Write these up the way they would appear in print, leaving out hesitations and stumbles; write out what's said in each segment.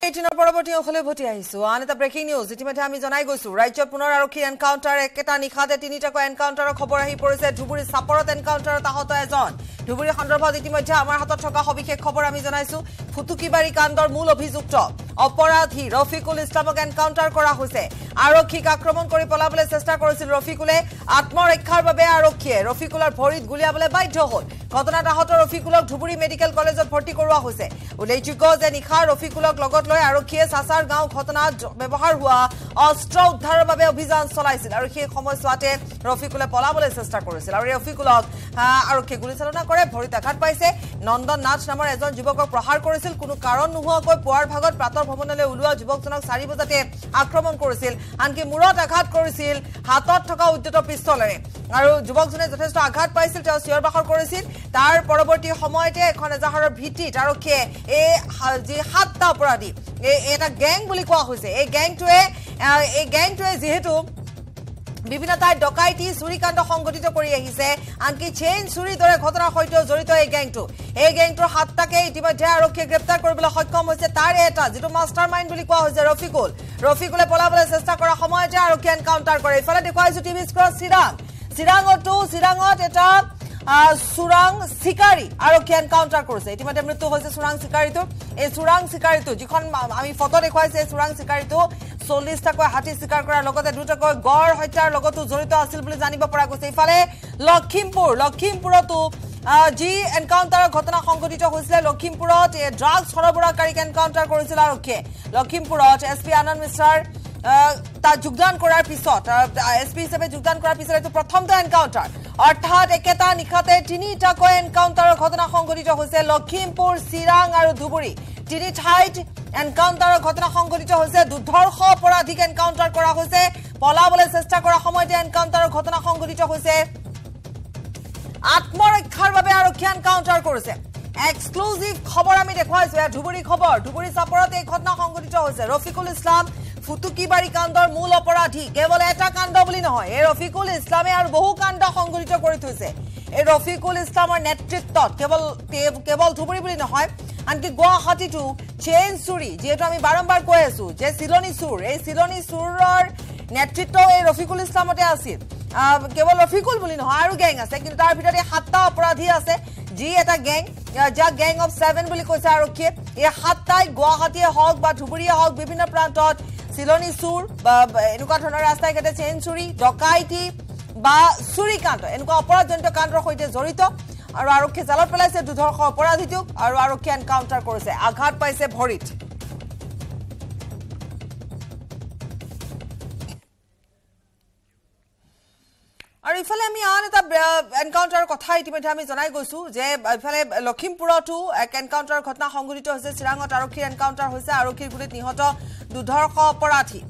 18 পৰৱৰ্তী অংশলৈ ভতি আহিছো আন এটা ব্ৰেকিং নিউজ ইতিমধ্যে আমি জনাই গৈছো ৰাজ্যত পুনৰ আৰক্ষী এনকাউন্টাৰ একেটা নিখাতে তিনিটাকৈ এনকাউন্টাৰৰ খবৰ আহি পৰিছে ধুবুৰী সাপৰত এনকাউন্টাৰত আহত এজন ধুবুৰী সন্দৰ্ভত ইতিমধ্যে আমাৰ হাতত থকা সবিশেষ খবৰ আমি জনাইছো ফুটুকিবাৰী কাণ্ডৰ মূল অভিযুক্ত অপৰাধী ৰফিকুল ইছলামক এনকাউন্টাৰ কৰা হৈছে আৰক্ষীক আক্ৰমণ কৰি পলাবলৈ চেষ্টা কৰিছিল ৰফিকুলে আত্মৰক্ষাৰ বাবে আৰক্ষীয়ে ৰফিকুলৰ ভৰিত গুলিয়াবলৈ বাধ্য হ'ল ঘটনাত আহত ৰফিকুলক ধুবুৰী মেডিকেল কলেজত ভৰ্তি কৰোৱা হৈছে উল্লেখযোগ্য যে নিখা ৰফিকুলক লগত লৈ আৰক্ষীয়ে সাসাৰ গাঁও ঘটনাত ব্যৱহাৰ হোৱা অস্ত্ৰ উদ্ধাৰৰ বাবে অভিযান চলাইছিল আৰু সেই সময়ছোৱাতে ৰফিকুলে পলাবলৈ চেষ্টা কৰিছিল আৰু ৰফিকুলক আৰক্ষীয়ে গুলীচালনা কৰে ভৰিত আঘাত পাইছে নন্দন নাথ নামৰ এজন যুৱকক প্ৰহাৰ কৰিছিল কোনো কাৰণ নোহোৱাকৈ পুৱাৰ ভাগত প্ৰাতৰ ভ্ৰমণলৈ ওলোৱা যুৱকজনক 4 বজাতে আক্ৰমণ কৰিছিল আনকি মূৰত আঘাত কৰিছিল হাতত থকা উদ্যত পিস্তলেৰে আৰু যুৱকজনে যথেষ্ট আঘাত পাইছিল তেওঁ চিঞৰ-বাখৰ কৰিছিল তাৰ পৰৱৰ্তী সময়তে এখন এজাহাৰৰ ভিত্তিত আৰক্ষীয়ে এই যি 7টা অপৰাধী এটা গ্যাং বুলি কোৱা হৈছে এই গ্যাংটোৱে যেহেতু বিভিন্ন ঠাইত ডকাইতি চুৰিকাণ্ড সংঘটিত কৰি আহিছে আনকি চেইন চুৰি দৰে ঘটনাৰ সৈতে জড়িত এই গ্যাংটোৰ 7টাকে ইতিমধ্যে আৰক্ষীয়ে গ্ৰেপ্তাৰ কৰিবলৈ সক্ষম হৈছে তাৰ এটা যেটো মাষ্টাৰ মাইণ্ড বুলি কোৱা হৈছে ৰফিকুলে পলাবলৈ চেষ্টা কৰাৰ সময়তে আৰক্ষীয়ে এনকাউন্টাৰ কৰে ইফালে দেখুৱাইছো টিভি স্ক্ৰীনত চিৰাঙত এটা সুৰাং শিকাৰী আৰক্ষীয়ে এনকাউন্টাৰ কৰিছে ইতিমধ্যে মৃত্যু হৈছে সুৰাং শিকাৰীটো যিখন আমি ফটো দেখুৱাইছে সুৰাং শিকাৰীটো 40টাকৈ হাতী শিকাৰ কৰাৰ লগতে দুটাকৈ গড় হত্যাৰ লগতো জড়িত আছিল বুলি জানিব পৰা গৈছে ইফালে লখিমপুৰতো যি এনকাউন্টাৰৰ ঘটনা সংঘটিত হৈছিল লখিমপুৰত ড্ৰাগছ সৰবৰাহকাৰীক এনকাউন্টাৰ কৰিছিল আৰক্ষীয়ে লখিমপুৰত এছপি আনন্দ মিশ্ৰাৰ তা যোগদান কৰাৰ পিছত এছপি হিচাপে যোগদান কৰাৰ পিছত এটো প্ৰথমটো এনকাউন্টাৰ অৰ্থাৎ একেটা নিখাতে তিনিটাকৈ এনকাউন্টাৰৰ ঘটনা সংঘটিত হৈছে লখিমপুৰ চিৰাং আৰু ধুবুৰী তিনি ঠাইত এনকাউন্টাৰৰ ঘটনা সংঘটিত হৈছে দুৰ্ধৰ্ষ অপৰাধীক এনকাউন্টাৰ কৰা হৈছে পলাবলৈ চেষ্টা কৰাৰ সময়তে এনকাউন্টাৰৰ ঘটনা সংঘটিত হৈছে আত্মৰক্ষাৰ বাবে আৰক্ষী এনকাউন্টাৰ কৰিছে এক্সক্লুসিভ খবৰ আমি দেখুৱাইছো ধুবুৰী সাপৰত এই ঘটনা সংঘটিত হৈছে ৰফিকুল ইছলাম ফুটুকিবাৰী কাণ্ডৰ মূল অপৰাধী কেৱল এটা কাণ্ড বুলি নহয় এই ৰফিকুল ইছলামে আৰু বহু কাণ্ড সংঘটিত কৰি থৈছে এই ৰফিকুল ইছলামৰ নেতৃত্বত কেৱল ধুবুৰী বুলি নহয় আনকি গুৱাহাটীতো চেইন চুৰি যেটো আমি বাৰম্বাৰ কৈ আছো যে চিলনি চুৰৰ নেতৃত্ব এই ৰফিকুল ইছলামতে আছিল কেৱল ৰফিকুল বুলি নহয় আৰু গ্যাং আছে কিন্তু তাৰ ভিতৰত 7টা অপৰাধী আছে যি এটা গ্যাং গ্যাং অফ 7 বুলি কৈছে আৰক্ষীয়ে এই 7টাই গুৱাহাটীয়ে হওক বা ধুবুৰীয়ে হওক বিভিন্ন প্ৰান্তত চিলনি চুৰ বা এনেকুৱা ধৰণৰ ৰাস্তাই ঘাটে চেইন চুৰি ডকাইতি বা চুৰিকাণ্ড এনেকুৱা অপৰাধজনিত কাণ্ডৰ সৈতে জড়িত আৰু আৰক্ষী জালত পেলাইছে দুৰ্ধৰ্ষ অপৰাধীটোক আৰু আৰক্ষী এনকাউন্টাৰ কৰিছে আঘাত পাইছে ভৰিত আৰু ইফালে আমি আন এটা এনকাউন্টাৰৰ কথা ইতিমধ্যে আমি জনাই গৈছো যে ইফালে লখিমপুৰতো এক এনকাউন্টাৰৰ ঘটনা সংঘটিত হৈছে চিৰাঙত আৰক্ষীৰ এনকাউন্টাৰ হৈছে আৰক্ষীৰ গুলীত নিহত দুৰ্ধৰ্ষ অপৰাধী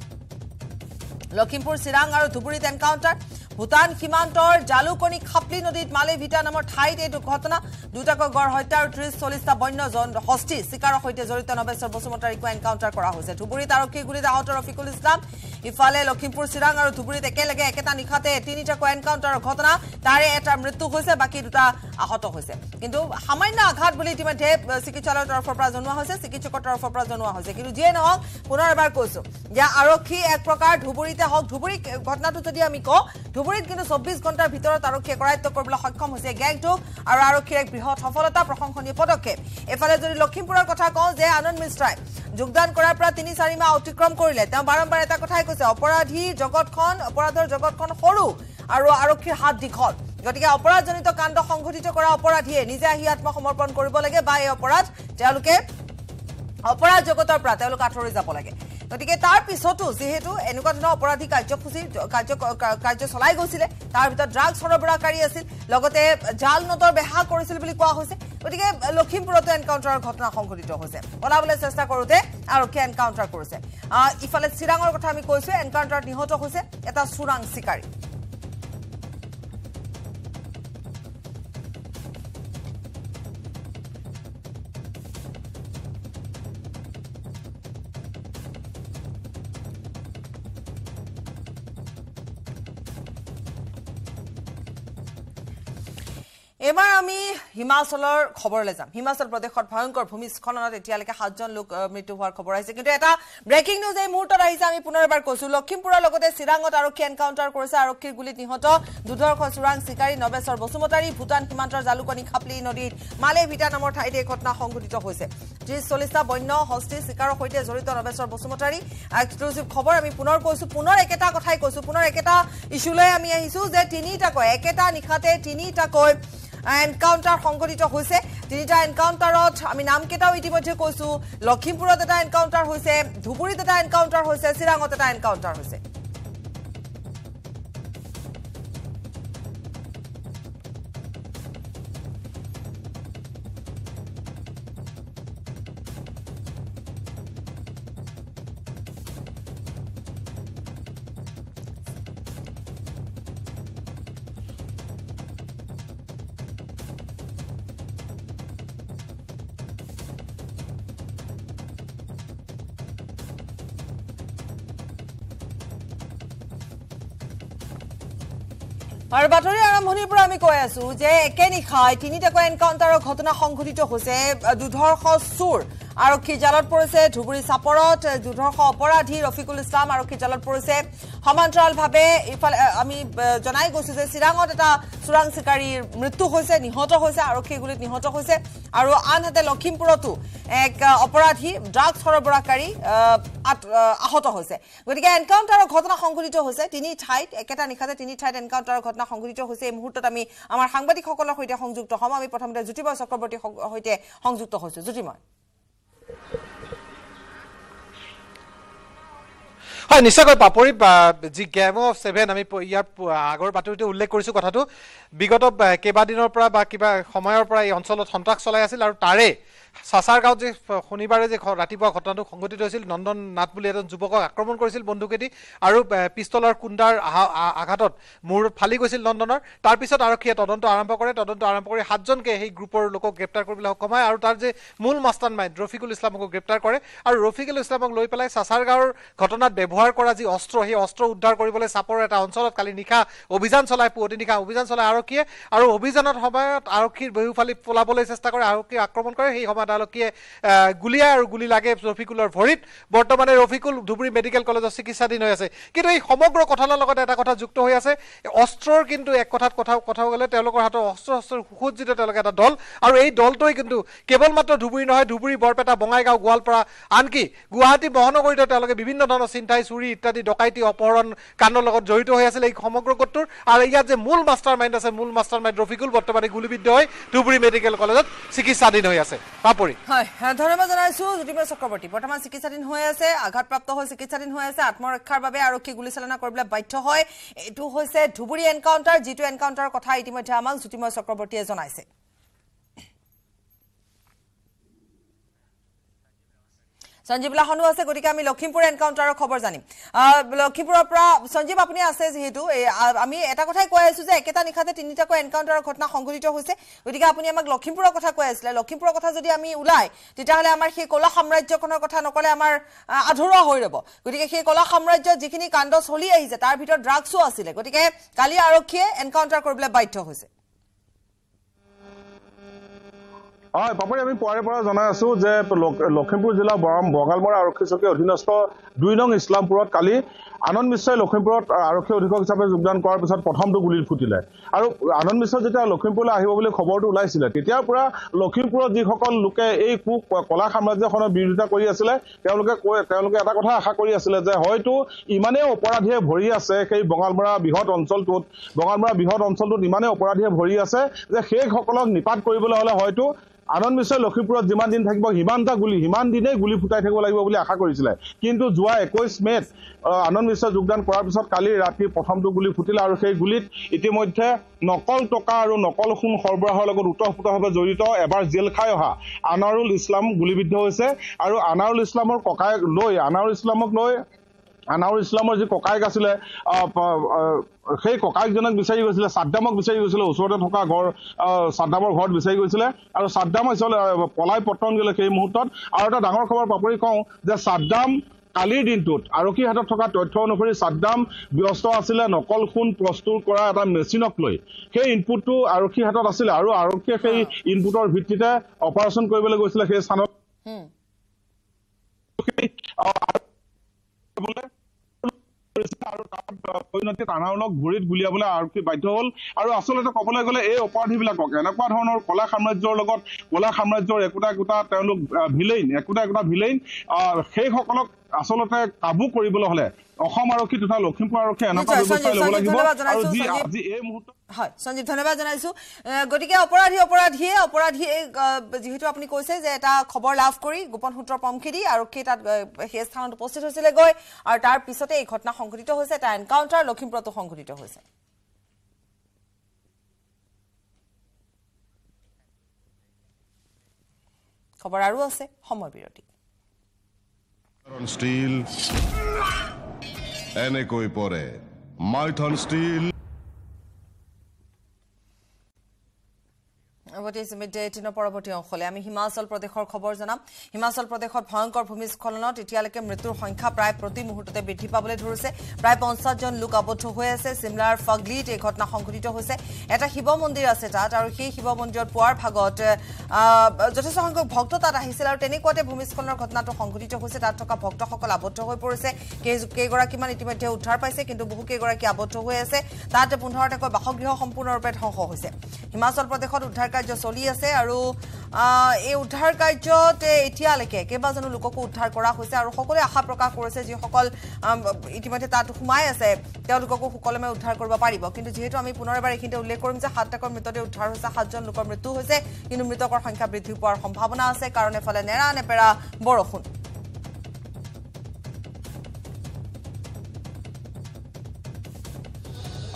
লখিমপুৰ চিৰাং আৰু ধুবুৰীত এনকাউন্টাৰ ভূটান সীমান্তৰ জালুকনি খাপলি নদীত মালেভিটা নামৰ ঠাইত এই ঘটনা দুটাকৈ গড় হত্যা আৰু 30-40টা বন্য হস্তি চিকাৰৰ সৈতে জড়িত নবেশ্বৰ বসুমতাৰীক এনকাউন্টাৰ কৰা হৈছে ধুবুৰীত আৰক্ষীৰ গুলীত আহত ৰফিকুল ইছলাম ইফালে লখিমপুৰ চিৰাং আৰু ধুবুৰীত একেলগে একেটা নিখাতে তিনিটাকৈ এনকাউন্টাৰৰ ঘটনা তাৰে এটা মৃত্যু হৈছে বাকি দুটা আহত হৈছে কিন্তু সামান্য আঘাত বুলি ইতিমধ্যে চিকিৎসালয়ৰ তৰফৰ পৰা জনোৱা হৈছে চিকিৎসকৰ তৰফৰ পৰা জনোৱা হৈছে কিন্তু যিয়ে নহওক পুনৰ এবাৰ কৈছো যে আৰক্ষী এক প্ৰকাৰ ধুবুৰীতে হওক ধুবুৰী ঘটনাটো যদি আমি কওঁ ধুবুৰীত কিন্তু 24 ঘণ্টাৰ ভিতৰত আৰক্ষীয়ে কৰায়ত্ব কৰিবলৈ সক্ষম হৈছে গ্যাংটো আৰু আৰক্ষীৰ এক বৃহৎ সফলতা প্ৰশংসনীয় পদক্ষেপ এফালে যদি লখিমপুৰৰ কথা কওঁ যে আনন্দ মিশ্ৰাই যোগদান কৰাৰ পৰা 3-4 মাহ অতিক্ৰম কৰিলে তেওঁ বাৰম্বাৰ এটা কথাই কৈছে অপৰাধৰ জগতখন সৰু আৰু আৰক্ষীৰ হাত দীঘল গতিকে অপৰাধজনিত কাণ্ড সংঘটিত কৰা অপৰাধীয়ে নিজে আহি আত্মসমৰ্পণ কৰিব লাগে বা এই অপৰাধ জগতৰ পৰা তেওঁলোক আঁতৰি যাব লাগে গতিকে তাৰ পিছতো যেহেতু এনেকুৱা ধৰণৰ অপৰাধী কাৰ্য চলাই গৈছিলে তাৰ ভিতৰত ড্ৰাগছ সৰবৰাহকাৰী আছিল লগতে জাল নোটৰ বেহা কৰিছিল বুলি কোৱা হৈছে গতিকে লখিমপুৰতো এনকাউন্টাৰৰ ঘটনা সংঘটিত হৈছে পলাবলৈ চেষ্টা কৰোতে আৰক্ষীয়ে এনকাউন্টাৰ কৰিছে ইফালে চিৰাঙৰ কথা আমি কৈছো এনকাউন্টাৰত নিহত হৈছে এটা চুৰাং শিকাৰী এবাৰ আমি হিমাচলৰ খবৰলৈ যাম হিমাচল প্ৰদেশত ভয়ংকৰ ভূমিস্খলনত এতিয়ালৈকে 7জন লোক মৃত্যু হোৱাৰ খবৰ আহিছে কিন্তু এটা ব্ৰেকিং নিউজ এই মুহূৰ্তত আহিছে আমি পুনৰ এবাৰ কৈছো লখিমপুৰৰ লগতে চিৰাঙত আৰক্ষী এনকাউণ্টাৰ কৰিছে আৰক্ষীৰ গুলীত নিহত দুধৰ্ষ চোৰাং চিকাৰী নবেশ্বৰ বসুমতাৰী ভূটান সীমান্তৰ জালুকনি খাপলি নদীত মালে ভিটা নামৰ ঠাইত এই ঘটনা সংঘটিত হৈছে 30-40টা বন্য হস্তি চিকাৰৰ সৈতে জড়িত নবেশ্বৰ বসুমতাৰী এক্সক্লুসিভ খবৰ আমি পুনৰ কৈছো পুনৰ একেটা কথাই কৈছো পুনৰ একেটা ইস্যুলৈ আমি আহিছো যে তিনিটাকৈ একেটা নিখাতে তিনিটাকৈ এনকাউণ্টাৰ সংঘটিত হৈছে তিনিটা এনকাউণ্টাৰত আমি নামকেইটাও ইতিমধ্যে কৈছো লখিমপুৰত এটা এনকাউণ্টাৰ হৈছে ধুবুৰীত এটা এনকাউণ্টাৰ হৈছে চিৰাঙত এটা এনকাউণ্টাৰ হৈছে আৰু বাতৰি আৰম্ভণিৰ পৰা আমি কৈ আছো যে একে নিশাই তিনিটাকৈ এনকাউণ্টাৰৰ ঘটনা সংঘটিত হৈছে দুধৰ্ষ চোৰ আৰক্ষী জালত পৰিছে ধুবুৰী চাপৰত দুধৰ্ষ অপৰাধী ৰফিকুল ইছলাম আৰক্ষী জালত পৰিছে সমান্তৰালভাৱে ইফালে আমি জনাই গৈছো যে চিৰাঙত এটা চোৰাং চিকাৰীৰ মৃত্যু হৈছে নিহত হৈছে আৰক্ষীৰ গুলীত নিহত হৈছে আৰু আনহাতে লখিমপুৰতো এক অপৰাধী ড্ৰাগছ সৰবৰাহকাৰী আহত হৈছে গতিকে এনকাউণ্টাৰৰ ঘটনা সংঘটিত হৈছে তিনি ঠাইত একেটা নিশাতে তিনি ঠাইত এনকাউণ্টাৰৰ ঘটনা সংঘটিত হৈছে এই মুহূৰ্তত আমি আমাৰ সাংবাদিকসকলৰ সৈতে সংযুক্ত হ'ম আমি প্ৰথমতে জ্যোতিময় চক্ৰৱৰ্তীৰ সৈতে সংযুক্ত হৈছো জ্যোতিময় হয় নিশ্চয়কৈ পাপৰি যি গেম অফ 7 আমি ইয়াৰ আগৰ বাতৰিতে উল্লেখ কৰিছো কথাটো বিগত কেইবাদিনৰ পৰা বা কিবা সময়ৰ পৰা এই অঞ্চলত সন্ত্ৰাস চলাই আছিল আৰু তাৰে সাসাৰ গাঁৱত যে শনিবাৰে যে ৰাতিপুৱা ঘটনাটো সংঘটিত হৈছিল নন্দন নাথ বুলি এজন যুৱকক আক্ৰমণ কৰিছিল বন্দুকেদি আৰু পিস্তলৰ কুণ্ডাৰ আঘাতত মূৰ ফালি গৈছিল নন্দনৰ তাৰ পিছত আৰক্ষীয়ে তদন্ত আৰম্ভ কৰি 7জনকে সেই গ্ৰুপৰ লোকক গ্ৰেপ্তাৰ কৰিবলৈ সক্ষম হয় আৰু তাৰ যে মূল মাষ্টাৰমাইণ্ড ৰফিকুল ইছলামক গ্ৰেপ্তাৰ কৰে আৰু ৰফিকুল ইছলামক লৈ পেলাই সাসাৰ গাঁৱৰ ঘটনাত ব্যৱহাৰ কৰা যি অস্ত্ৰ সেই অস্ত্ৰ উদ্ধাৰ কৰিবলৈ চাপৰৰ এটা অঞ্চলত কালি নিশা অভিযান চলাই পুৱতি নিশা অভিযান চলাই আৰক্ষীয়ে আৰু অভিযানৰ সময়ত আৰক্ষীৰ বহুফালি পলাবলৈ চেষ্টা কৰে আৰক্ষী আক্ৰমণ কৰে সেই সময়ত আৰক্ষীয়ে গুলিয়াই আৰু গুলি লাগে ৰফিকুলৰ ভৰিত বৰ্তমানে ৰফিকুল ধুবুৰী মেডিকেল কলেজত চিকিৎসাধীন হৈ আছে কিন্তু এই সমগ্ৰ ঘটনাৰ লগত এটা কথা যুক্ত হৈ আছে অস্ত্ৰৰ কিন্তু এক কথাত কথা গ'লে তেওঁলোকৰ হাতত অস্ত্ৰ সুসজ্জিত তেওঁলোকে এটা দল আৰু এই দলটোৱে কিন্তু কেৱল মাত্ৰ ধুবুৰী নহয় ধুবুৰী বৰপেটা বঙাইগাঁও গোৱালপাৰা আনকি গুৱাহাটী মহানগৰীত তেওঁলোকে বিভিন্ন ধৰণৰ চিন্তাই চুৰি ইত্যাদি ডকাইতি অপহৰণ কাণ্ডৰ লগত জড়িত হৈ আছিল এই সমগ্ৰ গোটটোৰ আৰু ইয়াত যে মূল মাষ্টাৰমাইণ্ড আছে মূল মাষ্টাৰমাইণ্ড ৰফিকুল বৰ্তমানে গুলিবিদ্ধ হৈ ধুবুৰী মেডিকেল কলেজত চিকিৎসাধীন হৈ আছে পাপৰি হয় ধন্যবাদ জনাইছো জ্যোতিময় চক্ৰৱৰ্তী বৰ্তমান চিকিৎসাধীন হৈ আছে আঘাতপ্ৰাপ্ত হৈ চিকিৎসাধীন হৈ আছে আত্মৰক্ষাৰ বাবে আৰক্ষী গুলীচালনা কৰিবলৈ বাধ্য হয় এইটো হৈছে ধুবুৰী এনকাউণ্টাৰ যিটো এনকাউণ্টাৰৰ কথা ইতিমধ্যে আমাক জ্যোতিময় চক্ৰৱৰ্তীয়ে জনাইছে সঞ্জীৱ লাহনু আছে গতিকে আমি লখিমপুৰ এনকাউণ্টাৰৰ খবৰ জানিম লখিমপুৰৰ পৰা সঞ্জীৱ আপুনি আছে যেহেতু আমি এটা কথাই কৈ আছো যে একেটা নিশাতে তিনিটাকৈ এনকাউণ্টাৰৰ ঘটনা সংঘটিত হৈছে গতিকে আপুনি আমাক লখিমপুৰৰ কথা কৈ আছিলে লখিমপুৰৰ কথা যদি আমি ওলাই তেতিয়াহ'লে আমাৰ সেই কলা সাম্ৰাজ্যখনৰ কথা নকলে আমাৰ আধৰুৱা হৈ ৰব গতিকে সেই কলা সাম্ৰাজ্যত যিখিনি কাণ্ড চলি আহিছে তাৰ ভিতৰত ড্ৰাগছো আছিলে গতিকে কালি আৰক্ষীয়ে এনকাউণ্টাৰ কৰিবলৈ বাধ্য হৈছে হয় পাপৰি আমি পুৱাৰে পৰা জনাই আছো যে লখিমপুৰ জিলা বগালমৰা আৰক্ষী চকীৰ অধীনস্থ 2 নং ইছলামপুৰত কালি আনন্দ মিশ্ৰই লখিমপুৰত আৰক্ষী অধীক্ষক হিচাপে যোগদান কৰাৰ পিছত প্ৰথমটো গুলি ফুটিলে আৰু আনন্দ মিশ্ৰ যেতিয়া লখিমপুৰলৈ আহিব বুলি খবৰটো ওলাইছিলে তেতিয়াৰ পৰা লখিমপুৰত যিসকল লোকে এই কলা সাম্ৰাজ্যখনৰ বিৰোধিতা কৰি আছিলে তেওঁলোকে এটা কথা আশা কৰি আছিলে যে হয়তো ইমানেই অপৰাধীয়ে ভৰি আছে সেই বগালমৰা বৃহৎ অঞ্চলটোত ইমানেই অপৰাধীয়ে ভৰি আছে যে সেইসকলক নিপাত কৰিবলৈ হ'লে হয়তো আনন্দ মিশ্ৰই লখিমপুৰত যিমান দিন থাকিব সিমান দিনেই গুলি ফুটাই থাকিব লাগিব বুলি আশা কৰিছিলে কিন্তু যোৱা 21 মেত আনন্দ মিশ্ৰ যোগদান কৰাৰ পিছত কালি ৰাতি প্ৰথমটো গুলি ফুটিলে আৰু সেই গুলিত ইতিমধ্যে নকল টকা আৰু নকল সোণ সৰবৰাহৰ লগত ওতঃপ্ৰোতভাৱে জড়িত এবাৰ জেল খাই অহা আনাৰুল ইছলাম গুলিবিদ্ধ হৈছে আৰু আনাৰুল ইছলামৰ ককায়েক লৈ আনাৰুল ইছলামৰ যি ককায়েক আছিলে সেই ককায়েকজনক বিচাৰি গৈছিলে সাদ্দামক বিচাৰি গৈছিলে ওচৰতে থকা ঘৰ সাদ্দামৰ ঘৰত বিচাৰি গৈছিলে আৰু সাদ্দাম পলাই পতন গ'লে সেই মুহূৰ্তত আৰু এটা ডাঙৰ খবৰ পাপৰি কওঁ যে সাদ্দাম কালিৰ দিনটোত আৰক্ষী হাতত থকা তথ্য অনুসৰি সাদ্দাম ব্যস্ত আছিলে নকল খুন প্ৰস্তুত কৰা এটা মেচিনক লৈ সেই ইনপুটটো আৰক্ষী হাতত আছিলে আৰু আৰক্ষীয়ে সেই ইনপুটৰ ভিত্তিতে অপাৰেশ্যন কৰিবলৈ গৈছিলে সেই স্থানত পৰিণতি তানাউলক ভৰিত গুলিয়াবলৈ আৰক্ষী বাধ্য হ'ল আৰু আচলতে ক'বলৈ গ'লে এই অপৰাধীবিলাকক এনেকুৱা ধৰণৰ কলা সাম্ৰাজ্যৰ লগত কলা সাম্ৰাজ্যৰ একোটা তেওঁলোক ভিলেইন একোটা ভিলেইন সেইসকলক আচলতে কাবু কৰিবলৈ হ'লে অসম আৰক্ষী তথা লখিমপুৰ আৰক্ষীয়ে এনেকুৱা ব্যৱস্থা ল'ব লাগিব আৰু আজি এই মুহূৰ্তত হয় সঞ্জীৱ ধন্যবাদ জনাইছো গতিকে অপৰাধীয়ে যেহেতু আপুনি কৈছে যে এটা খবৰ লাভ কৰি গোপন সূত্ৰৰ পমখেদি আৰক্ষী তাত সেই স্থানত উপস্থিত হৈছিলে গৈ আৰু তাৰ পিছতে এই ঘটনা সংঘটিত হৈছে এটা এনকাউণ্টাৰ লখিমপুৰতো সংঘটিত হৈছে খবৰ আৰু আছে সময় বিৰতি স্টিল এনেকৈ পৰে মাইথন স্টিল পৰৱৰ্তী অংশলৈ আমি হিমাচল প্ৰদেশৰ খবৰ জনাম হিমাচল প্ৰদেশত ভয়ংকৰ ভূমিস্খলনত এতিয়ালৈকে মৃত্যুৰ সংখ্যা প্ৰায় প্ৰতি মুহূৰ্ততে বৃদ্ধি পাবলৈ ধৰিছে প্ৰায় 50 জন লোক আবদ্ধ হৈ আছে চিমলাৰ ফাগলিত এই ঘটনা সংঘটিত হৈছে এটা শিৱ মন্দিৰ আছে তাত আৰু সেই শিৱ মন্দিৰত পুৱাৰ ভাগত যথেষ্ট সংখ্যক ভক্ত তাত আহিছিল আৰু তেনেকুৱাতে ভূমিস্খলনৰ ঘটনাটো সংঘটিত হৈছে তাত থকা ভক্তসকল আবদ্ধ হৈ পৰিছে কেইগৰাকীমান ইতিমধ্যে উদ্ধাৰ পাইছে কিন্তু বহু কেইগৰাকী আবদ্ধ হৈ আছে তাত 15টাকৈ বাসগৃহ সম্পূৰ্ণৰূপে ধ্বংস হৈছে হিমাচল প্ৰদেশত উদ্ধাৰ কাৰ্য চলি আছে আৰু এই উদ্ধাৰ কাৰ্যত এতিয়ালৈকে কেইবাজনো লোককো উদ্ধাৰ কৰা হৈছে আৰু সকলোৱে আশা প্ৰকাশ কৰিছে যিসকল ইতিমধ্যে তাত সোমাই আছে তেওঁলোককো সুকলমে উদ্ধাৰ কৰিব পাৰিব কিন্তু যেহেতু আমি পুনৰ এবাৰ এইখিনিতে উল্লেখ কৰিম যে 7টাকৈ মৃতদেহ উদ্ধাৰ হৈছে 7জন লোকৰ মৃত্যু হৈছে কিন্তু মৃতকৰ সংখ্যা বৃদ্ধি পোৱাৰ সম্ভাৱনা আছে কাৰণ এফালে নেৰা-নেপেৰা বৰষুণ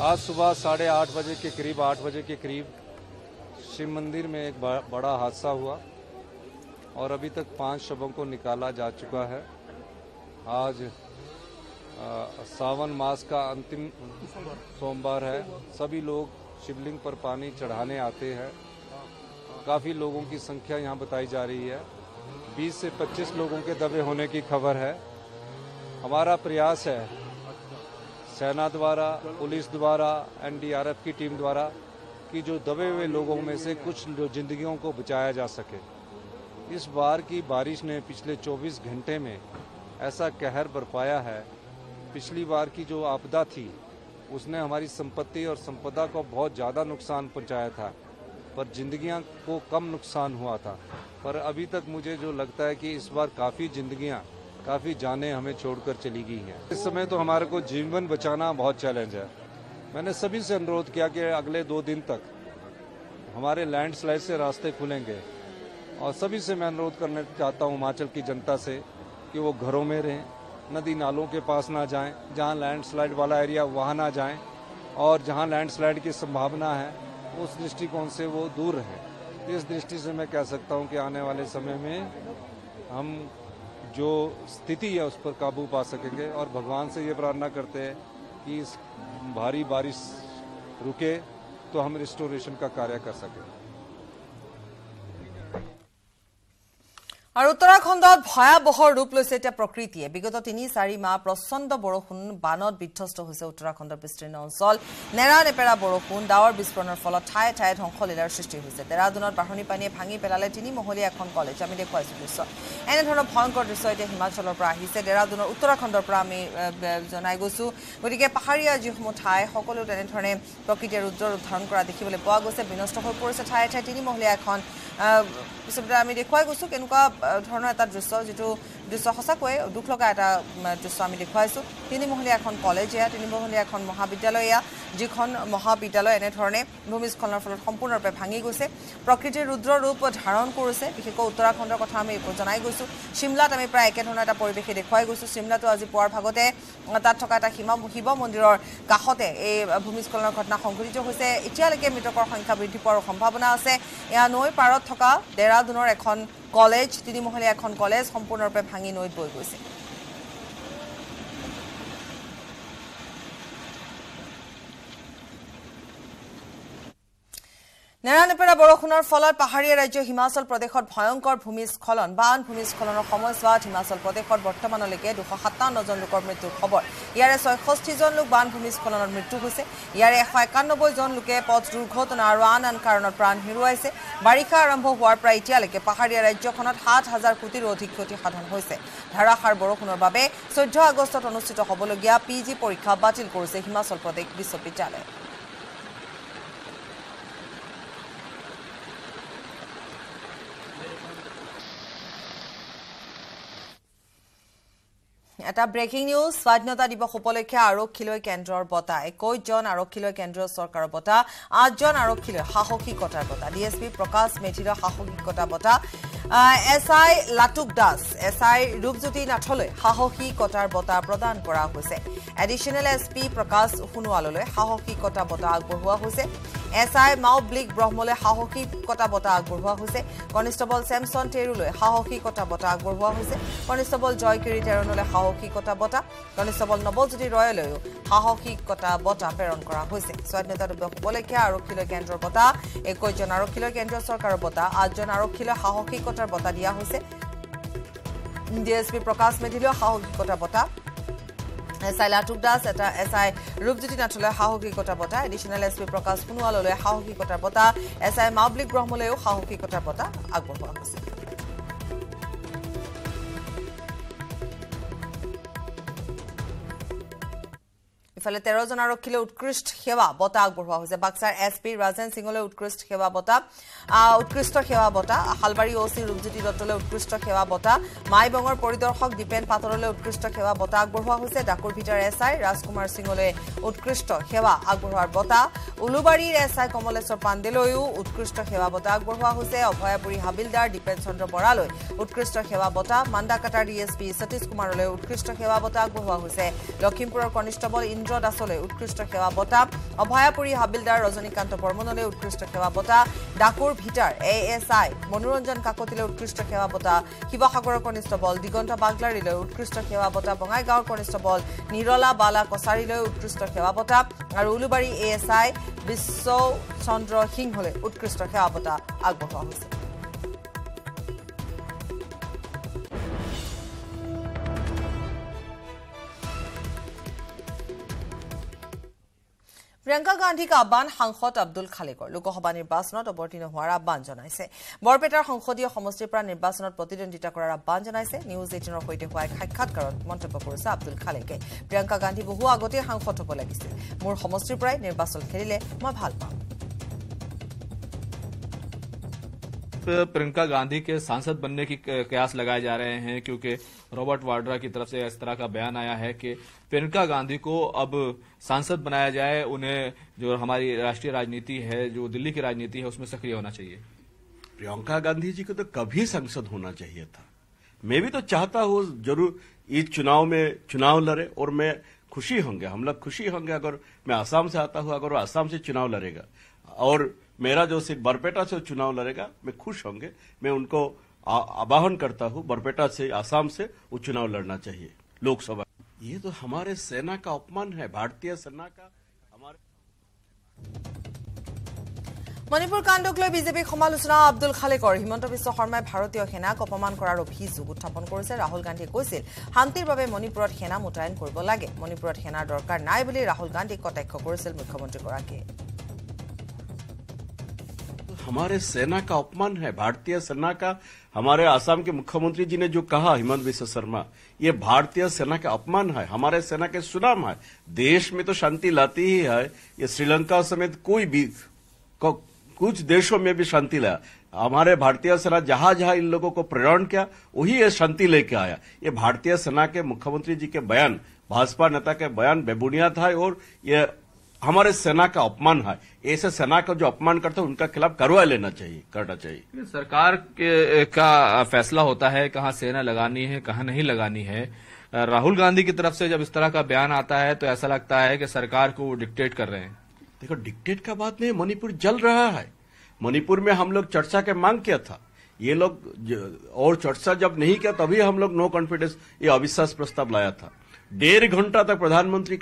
आज सुबह 8:30 बजे के करीब 8 बजे के करीब शिव मंदिर में एक बड़ा हादसा हुआ और अभी तक 5 शवों को निकाला जा चुका है आज सावन मास का अंतिम सोमवार है सभी लोग शिवलिंग पर पानी चढ़ाने आते हैं काफ़ी लोगों की संख्या यहाँ बताई जा रही है 20 से 25 लोगों के दबे होने की खबर है हमारा प्रयास है सेना द्वारा पुलिस द्वारा एनडीआरएफ की टीम द्वारा कि जो दबे हुए लोगों में से कुछ जिंदगियों को बचाया जा सके इस बार की बारिश ने पिछले 24 घंटे में ऐसा कहर बरपाया है पिछली बार की जो आपदा थी उसने हमारी संपत्ति और संपदा को बहुत ज़्यादा नुकसान पहुंचाया था पर जिंदगियां को कम नुकसान हुआ था पर अभी तक मुझे जो लगता है कि इस बार काफ़ी जिंदगियां काफ़ी जानें हमें छोड़कर चली गई हैं इस समय तो हमारे को जीवन बचाना बहुत चैलेंज है मैंने सभी से अनुरोध किया कि अगले 2 दिन तक हमारे लैंडस्लाइड से रास्ते खुलेंगे और सभी से मैं अनुरोध करना चाहता हूँ हिमाचल की जनता से कि वो घरों में रहें नदी नालों के पास ना जाएं जहाँ लैंडस्लाइड वाला एरिया वहाँ ना जाएं और जहाँ लैंडस्लाइड की संभावना है उस दृष्टिकोण से वो दूर रहें इस दृष्टि से मैं कह सकता हूँ कि आने वाले समय में हम जो स्थिति है उस पर काबू पा सकेंगे और भगवान से ये प्रार्थना करते हैं कि इस भारी बारिश रुके तो हम रिस्टोरेशन का कार्य कर सकें আৰু উত্তৰাখণ্ডত ভয়াবহ ৰূপ লৈছে এতিয়া প্ৰকৃতিয়ে বিগত 3-4 মাহ প্ৰচণ্ড বৰষুণ বানত বিধ্বস্ত হৈছে উত্তৰাখণ্ডৰ বিস্তীৰ্ণ অঞ্চল নেৰা-নেপেৰা বৰষুণ ডাৱৰ বিস্ফোৰণৰ ফলত ঠায়ে ঠায়ে ধ্বংসলীলাৰ সৃষ্টি হৈছে দেৰাদুনত বাঢ়নী পানীয়ে ভাঙি পেলালে 3 মহলীয়া এখন কলেজ আমি দেখুৱাইছো দৃশ্য এনেধৰণৰ ভয়ংকৰ দৃশ্য এতিয়া হিমাচলৰ পৰা আহিছে দেৰাদুনৰ উত্তৰাখণ্ডৰ পৰা আমি জনাই গৈছো গতিকে পাহাৰীয়া যিসমূহ ঠাই সকলো তেনেধৰণে প্ৰকৃতিৰ ৰুদ্ৰ ৰূপ ধাৰণ কৰা দেখিবলৈ পোৱা গৈছে বিনষ্ট হৈ পৰিছে ঠায়ে ঠায়ে 3 মহলীয়া এখন পিছতে আমি দেখুৱাই গৈছো কেনেকুৱা ধৰণৰ এটা দৃশ্য যেটো দৃশ্য সঁচাকৈ দুখ লগা এটা দৃশ্য আমি দেখুৱাইছো 3 মহলীয়া এখন কলেজ এয়া 3 মহলীয়া এখন মহাবিদ্যালয় এয়া যিখন মহাবিদ্যালয় এনেধৰণে ভূমিস্খলনৰ ফলত সম্পূৰ্ণৰূপে ভাঙি গৈছে প্ৰকৃতিৰ ৰুদ্ৰ ৰূপ ধাৰণ কৰিছে বিশেষকৈ উত্তৰাখণ্ডৰ কথা আমি জনাই গৈছো শিমলাত আমি প্ৰায় একেধৰণৰ এটা পৰিৱেশ দেখুৱাই গৈছো শিমলাতো আজি পুৱাৰ ভাগতে তাত থকা এটা শিৱ মন্দিৰৰ কাষতে এই ভূমিস্খলনৰ ঘটনা সংঘটিত হৈছে এতিয়ালৈকে মৃতকৰ সংখ্যা বৃদ্ধি পোৱাৰ সম্ভাৱনা আছে এয়া নৈ পাৰত থকা দেৰাদুনৰ এখন কলেজ 3 মহলীয়া এখন কলেজ সম্পূৰ্ণৰূপে ভাঙি নৈত বৈ গৈছে নেৰানেপেৰা বৰষুণৰ ফলত পাহাৰীয়া ৰাজ্য হিমাচল প্ৰদেশত ভয়ংকৰ ভূমিস্খলন বান ভূমিস্খলনৰ সময়ছোৱাত হিমাচল প্ৰদেশত বৰ্তমানলৈকে 257 জন লোকৰ মৃত্যুৰ খবৰ ইয়াৰে 66 জন লোক বান ভূমিস্খলনত মৃত্যু হৈছে ইয়াৰে 191 জন লোকে পথ দুৰ্ঘটনা আৰু আন কাৰণত প্ৰাণ হেৰুৱাইছে বাৰিষা আৰম্ভ হোৱাৰ প্ৰায় এতিয়ালৈকে পাহাৰীয়া ৰাজ্যখনত 7,000 কোটিৰো অধিক ক্ষতি সাধন হৈছে ধাৰাসাৰ বৰষুণৰ বাবে 14 আগষ্টত অনুষ্ঠিত হ'বলগীয়া পিজি পৰীক্ষা বাতিল কৰিছে হিমাচল প্ৰদেশ বিশ্ববিদ্যালয়ে এটা ব্ৰেকিং নিউজ স্বাধীনতা দিৱস উপলক্ষে আৰক্ষীলৈ কেন্দ্ৰৰ বঁটা 21 জন আৰক্ষীলৈ কেন্দ্ৰীয় চৰকাৰৰ বঁটা 8 জন আৰক্ষীলৈ সাহসিকতাৰ বঁটা ডিএছপি প্ৰকাশ মেধিৰ সাহসিকতা বঁটা এসআই লাটুক দাস এসআই ৰূপজ্যোতি নাথলৈ সাহসিকতাৰ বঁটা প্ৰদান কৰা হৈছে এডিশনেল এসপি প্ৰকাশ সোণোৱাললৈ সাহসিকতা বঁটা আগবঢ়োৱা হৈছে এসআই মাউব্লিক ব্ৰহ্মলৈ সাহসিকতা বঁটা আগবঢ়োৱা হৈছে কনিষ্টেবল চেমছন টেৰুলৈ সাহসিকতা বঁটা আগবঢ়োৱা হৈছে কনিষ্টেবল জয়কিৰি তেৰণলৈ সাহসিকতা বঁটা কনিষ্টেবল নৱজ্যোতি ৰয়লৈও সাহসিকতা বঁটা প্ৰেৰণ কৰা হৈছে স্বাধীনতা দিৱস উপলক্ষে আৰক্ষীলৈ কেন্দ্ৰৰ বঁটা 21 জন আৰক্ষীলৈ কেন্দ্ৰীয় চৰকাৰৰ বঁটা 8 জন আৰক্ষীলৈ সাহসিকতাৰ বঁটা দিয়া হৈছে ডিএছপি প্ৰকাশ মেধিলৈ সাহসিকতা বঁটা এসআই লাটুক দাস এটা এসআই ৰূপজ্যোতি নাথলৈ সাহসিকতা বঁটা এডিশনেল এসপি প্ৰকাশ সোণোৱাললৈ সাহসিকতাৰ বঁটা এসআই মাউব্লিক ব্ৰহ্মলৈও সাহসিকতাৰ বঁটা আগবঢ়োৱা হৈছে ইফালে 13 জন আৰক্ষীলৈ উৎকৃষ্ট সেৱা বঁটা আগবঢ়োৱা হৈছে বাক্সাৰ এসপি ৰাজেন সিঙলৈ উৎকৃষ্ট সেৱা বঁটা হালবাৰী ওসি ৰূপজ্যোতি দত্তলৈ উৎকৃষ্ট সেৱা বঁটা মাইবঙৰ পৰিদৰ্শক দীপেন পাতৰলৈ উৎকৃষ্ট সেৱা বঁটা আগবঢ়োৱা হৈছে ডাকুৰ ভিটাৰ এসআই ৰাজকুমাৰ সিঙলৈ উৎকৃষ্ট সেৱা আগবঢ়োৱাৰ বঁটা উলুবাৰীৰ এসআই কমলেশ্বৰ পাণ্ডেলৈও উৎকৃষ্ট সেৱা বঁটা আগবঢ়োৱা হৈছে অভয়াপুৰী হাবিলদাৰ দীপেন চন্দ্ৰ বৰালৈ উৎকৃষ্ট সেৱা বঁটা মাণ্ডাকাটাৰ ডিএছপি সতীশ কুমাৰলৈ উৎকৃষ্ট সেৱা বঁটা আগবঢ়োৱা হৈছে লখিমপুৰৰ কনিষ্টেবল ইন্দ্ৰ দাসলৈ উৎকৃষ্ট সেৱা বঁটা অভয়াপুৰী হাবিলদাৰ ৰজনীকান্ত বৰ্মনলৈ উৎকৃষ্ট সেৱা বঁটা ডাকুৰ ভিটাৰ এএসআই মনোৰঞ্জন কাকতিলৈ উৎকৃষ্ট সেৱা বঁটা শিৱসাগৰৰ কনিষ্টেবল দিগন্ত বাগলাৰীলৈ উৎকৃষ্ট সেৱা বঁটা বঙাইগাঁৱৰ কনিষ্টেবল নিৰলা বালা কছাৰীলৈ উৎকৃষ্ট সেৱা বঁটা আৰু উলুবাৰী এএসআই বিশ্বচন্দ্ৰ সিংহলৈ উৎকৃষ্ট সেৱা বঁটা আগবঢ়োৱা হৈছে প্ৰিয়ংকা গান্ধীক আহ্বান সাংসদ আব্দুল খালেকৰ লোকসভা নিৰ্বাচনত অৱতীৰ্ণ হোৱাৰ আহ্বান জনাইছে বৰপেটাৰ সংসদীয় সমষ্টিৰ পৰা নিৰ্বাচনত প্ৰতিদ্বন্দ্বিতা কৰাৰ আহ্বান জনাইছে নিউজ 18ৰ সৈতে হোৱা সাক্ষাৎকাৰত মন্তব্য কৰিছে আব্দুল খালেকে প্ৰিয়ংকা গান্ধী বহু আগতে সাংসদ হ'ব লাগিছিল মোৰ সমষ্টিৰ পৰাই নিৰ্বাচন খেলিলে মই ভাল পাম प्रियंका गांधी के सांसद बनने की कयास लगाए जा रहे हैं क्योंकि रॉबर्ट वाड्रा की तरफ से इस तरह का बयान आया है कि प्रियंका गांधी को अब सांसद बनाया जाए उन्हें जो हमारी राष्ट्रीय राजनीति है जो दिल्ली की राजनीति है उसमें सक्रिय होना चाहिए प्रियंका गांधी जी को तो कभी सांसद होना चाहिए था मैं भी तो चाहता हूँ जरूर इस चुनाव में चुनाव लड़े और मैं खुशी होंगे हम लोग खुशी होंगे अगर मैं आसाम से आता हूँ अगर वो आसाम से चुनाव लड़ेगा और मेरा जो सिर्फ बरपेटा से चुनाव लड़ेगा मैं खुश होंगे मैं उनको आह्वान करता हूं बरपेटा से आसाम से वो चुनाव लड़ना चाहिए लोकसभा ये तो हमारे सेना का अपमान है भारतीय सेना का हमारे মণিপুৰ কাণ্ডক লৈ বিজেপিৰ সমালোচনা আব্দুল খালেকৰ হিমন্ত বিশ্ব শৰ্মাই ভাৰতীয় সেনাক অপমান কৰাৰ অভিযোগ উত্থাপন কৰিছে ৰাহুল গান্ধীয়ে কৈছিল শান্তিৰ বাবে মণিপুৰত সেনা মুতায়ন কৰিব লাগে মণিপুৰত সেনাৰ দৰকাৰ নাই বুলি ৰাহুল গান্ধীক কটাক্ষ কৰিছিল মুখ্যমন্ত্ৰীগৰাকীয়ে हमारे सेना का अपमान है भारतीय सेना का हमारे आसाम के मुख्यमंत्री जी ने जो कहा हिमंत बिस्वा शर्मा ये भारतीय सेना का अपमान है हमारे सेना के सुनाम है देश में तो शांति लाती ही है ये श्रीलंका समेत कोई भी कुछ देशों में भी शांति लाया हमारे भारतीय सेना जहां जहां इन लोगों को प्रेरण किया वही ये शांति लेके आया ये भारतीय सेना के मुख्यमंत्री जी के बयान भाजपा नेता के बयान बेबुनियाद है और ये हमारे सेना का अपमान है ऐसे सेना का जो अपमान करते हैं उनका खिलाफ कार्रवाई करना चाहिए सरकार का फैसला होता है कहां सेना लगानी है कहां नहीं लगानी है राहुल गांधी की तरफ से जब इस तरह का बयान आता है तो ऐसा लगता है कि सरकार को वो डिक्टेट कर रहे हैं देखो डिक्टेट का बात नहीं मणिपुर जल रहा है मणिपुर में हम लोग चर्चा के मांग किया था ये लोग और चर्चा जब नहीं किया तभी हम लोग नो कॉन्फिडेंस ये अविश्वास प्रस्ताव लाया था 1.5 घंटा तक प्रधानमंत्री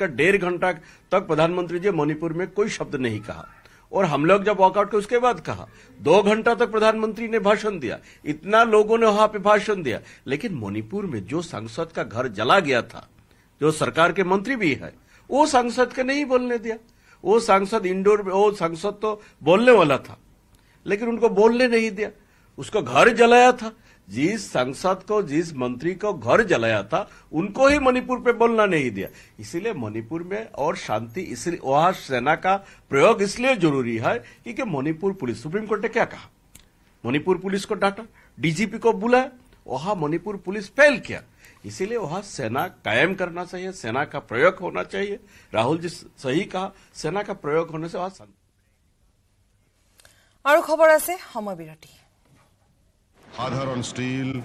जी मणिपुर में कोई शब्द नहीं कहा और हम लोग जब वॉकआउट के उसके बाद कहा 2 घंटा तक प्रधानमंत्री ने भाषण दिया, इतना लोगों ने वहां पे भाषण दिया, लेकिन मणिपुर में जो सांसद का घर जला गया था, जो सरकार के मंत्री भी है, वो सांसद के नहीं बोलने दिया। वो सांसद इंडोर में, वो सांसद तो बोलने वाला था लेकिन उनको बोलने नहीं दिया, उसको घर जलाया था। जिस सांसद को, जिस मंत्री को घर जलाया था, उनको ही मणिपुर पे बोलना नहीं दिया। इसीलिए मणिपुर में और शांति, इसलिए वहां सेना का प्रयोग इसलिए जरूरी है क्योंकि मणिपुर पुलिस, सुप्रीम कोर्ट ने क्या कहा, मणिपुर पुलिस को डांटा, डीजीपी को बुलाया, वहां मणिपुर पुलिस फेल किया। इसीलिए वहां सेना कायम करना चाहिए, सेना का प्रयोग होना चाहिए। राहुल जी सही कहा, सेना का प्रयोग होने से वहां और खबर আছে সময় বিরতি। সাধারণ স্টিল